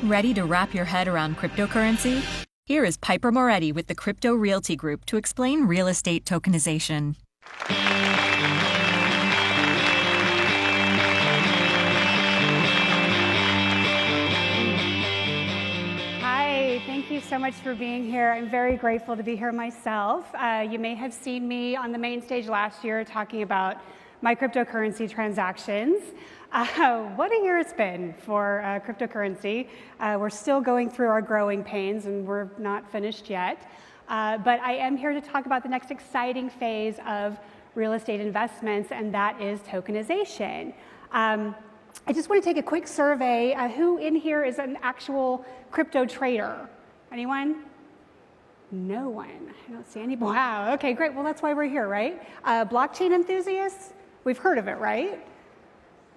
Ready to wrap your head around cryptocurrency? Here is Piper Moretti with the Crypto Realty Group to explain real estate tokenization. Hi, thank you so much for being here. I'm very grateful to be here myself. You may have seen me on the main stage last year talking about my cryptocurrency transactions. What a year it's been for cryptocurrency. We're still going through our growing pains and we're not finished yet. But I am here to talk about the next exciting phase of real estate investments, and that is tokenization. I just want to take a quick survey. Who in here is an actual crypto trader? Anyone? No one. I don't see any. Wow, okay, great. Well, that's why we're here, right? Blockchain enthusiasts? We've heard of it, right?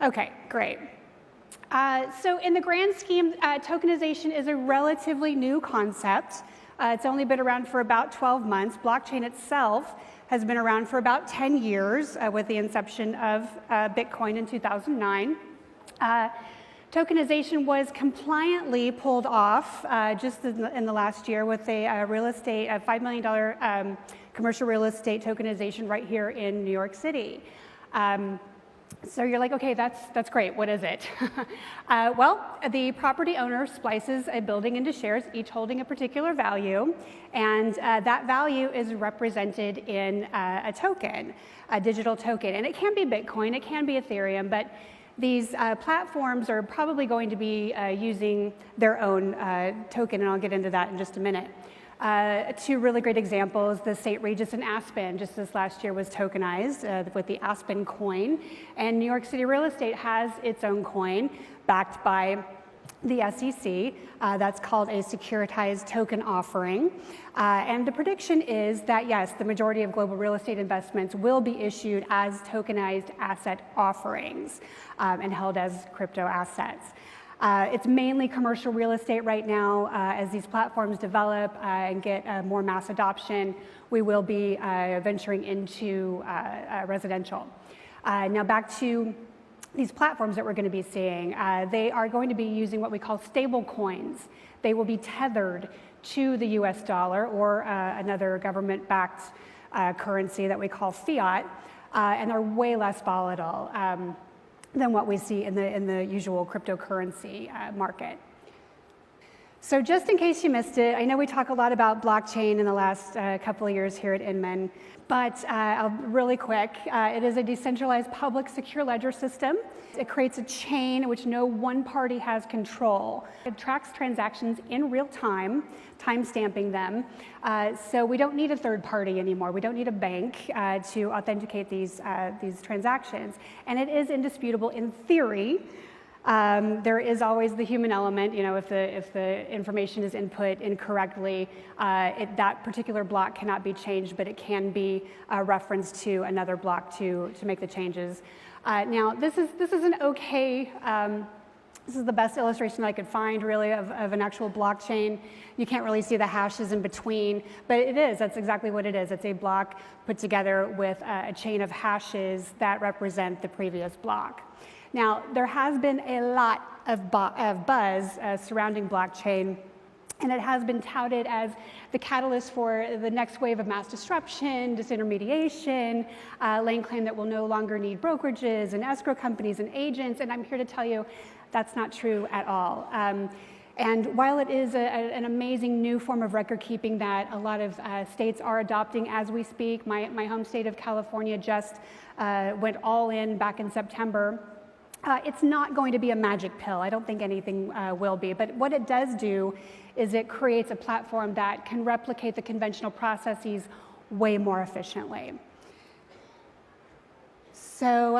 Okay, great. So in the grand scheme, tokenization is a relatively new concept. It's only been around for about 12 months. Blockchain itself has been around for about 10 years with the inception of Bitcoin in 2009. Tokenization was compliantly pulled off just in the last year with a $5 million commercial real estate tokenization right here in New York City. So you're like, okay, that's great. What is it? Well, the property owner splices a building into shares, each holding a particular value, and that value is represented in a token, a digital token. And it can be Bitcoin, it can be Ethereum, but these platforms are probably going to be using their own token, and I'll get into that in just a minute. Two really great examples, the St. Regis and Aspen, just this last year was tokenized with the Aspen coin, and New York City real estate has its own coin backed by the SEC. That's called a securitized token offering. And the prediction is that, yes, the majority of global real estate investments will be issued as tokenized asset offerings and held as crypto assets. It's mainly commercial real estate right now. As these platforms develop and get more mass adoption, we will be venturing into residential. Now back to these platforms that we're going to be seeing. They are going to be using what we call stable coins. They will be tethered to the US dollar or another government-backed currency that we call fiat, and they're way less volatile than what we see in the usual cryptocurrency market. So just in case you missed it, I know we talk a lot about blockchain in the last couple of years here at Inman, but really quick, it is a decentralized public secure ledger system. It creates a chain in which no one party has control. It tracks transactions in real time, time-stamping them, so we don't need a third party anymore. We don't need a bank to authenticate these transactions, and it is indisputable in theory. There is always the human element, you know, if the information is input incorrectly, that particular block cannot be changed, but it can be referenced to another block to make the changes. Now, this is an okay, this is the best illustration I could find, really, of an actual blockchain. You can't really see the hashes in between, but it is. That's exactly what it is. It's a block put together with a chain of hashes that represent the previous block. Now, there has been a lot of buzz surrounding blockchain, and it has been touted as the catalyst for the next wave of mass disruption, disintermediation, laying claim that we'll no longer need brokerages and escrow companies and agents, and I'm here to tell you that's not true at all. And while it is an amazing new form of record keeping that a lot of states are adopting as we speak, my home state of California just went all in back in September. It's not going to be a magic pill. I don't think anything will be. But what it does do is it creates a platform that can replicate the conventional processes way more efficiently. So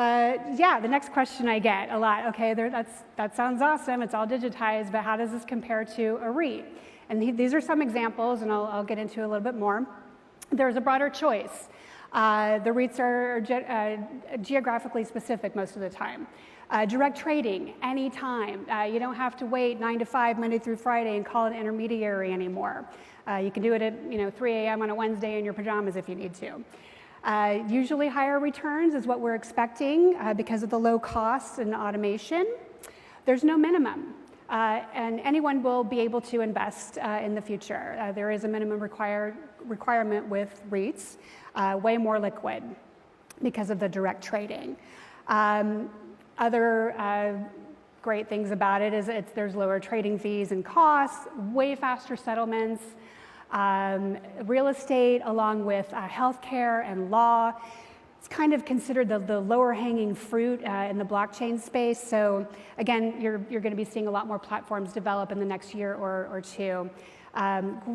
yeah, the next question I get a lot, okay, that sounds awesome. It's all digitized, but how does this compare to a REIT? And these are some examples, and I'll get into a little bit more. There's a broader choice. The REITs are geographically specific most of the time. Direct trading, anytime. You don't have to wait 9 to 5, Monday through Friday, and call an intermediary anymore. You can do it at 3 a.m. on a Wednesday in your pajamas if you need to. Usually higher returns is what we're expecting because of the low costs and automation. There's no minimum. and anyone will be able to invest in the future. There is a minimum requirement with REITs, way more liquid because of the direct trading. Other great things about it is there's lower trading fees and costs, way faster settlements, real estate along with healthcare and law. It's kind of considered the lower hanging fruit in the blockchain space. So again, you're going to be seeing a lot more platforms develop in the next year or two.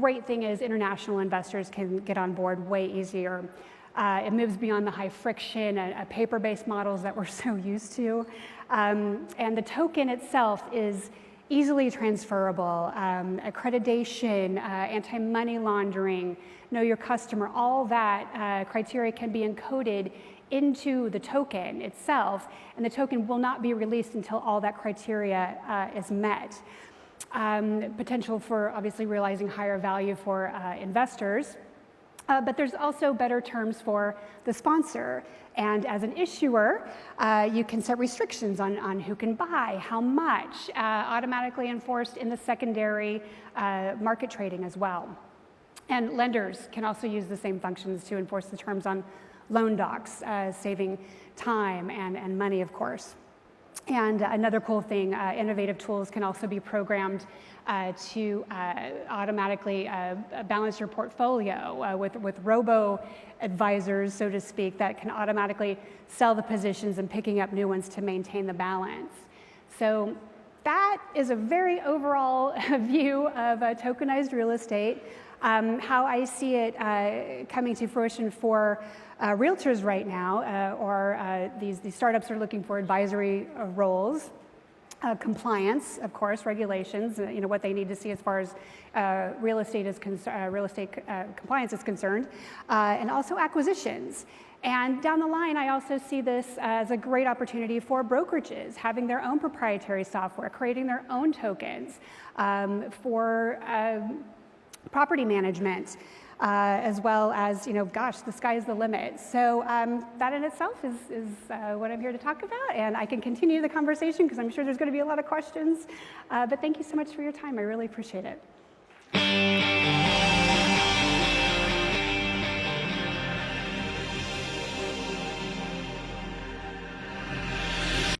Great thing is international investors can get on board way easier. It moves beyond the high friction, paper-based models that we're so used to. And the token itself is easily transferable. Accreditation, anti-money laundering, know your customer, all that criteria can be encoded into the token itself, and the token will not be released until all that criteria is met. Potential for obviously realizing higher value for investors. But there's also better terms for the sponsor. And as an issuer, you can set restrictions on who can buy, how much, automatically enforced in the secondary market trading as well. And lenders can also use the same functions to enforce the terms on loan docs, saving time and money, of course. And another cool thing, innovative tools can also be programmed to automatically balance your portfolio with robo-advisors, so to speak, that can automatically sell the positions and picking up new ones to maintain the balance. So that is a very overall view of tokenized real estate. How I see it coming to fruition for realtors right now, or these startups are looking for advisory roles, compliance, of course, regulations, what they need to see as far as real estate compliance is concerned, and also acquisitions. And down the line, I also see this as a great opportunity for brokerages, having their own proprietary software, creating their own tokens for property management, as well as, gosh, the sky's the limit. So that in itself is what I'm here to talk about, and I can continue the conversation because I'm sure there's going to be a lot of questions. But thank you so much for your time. I really appreciate it.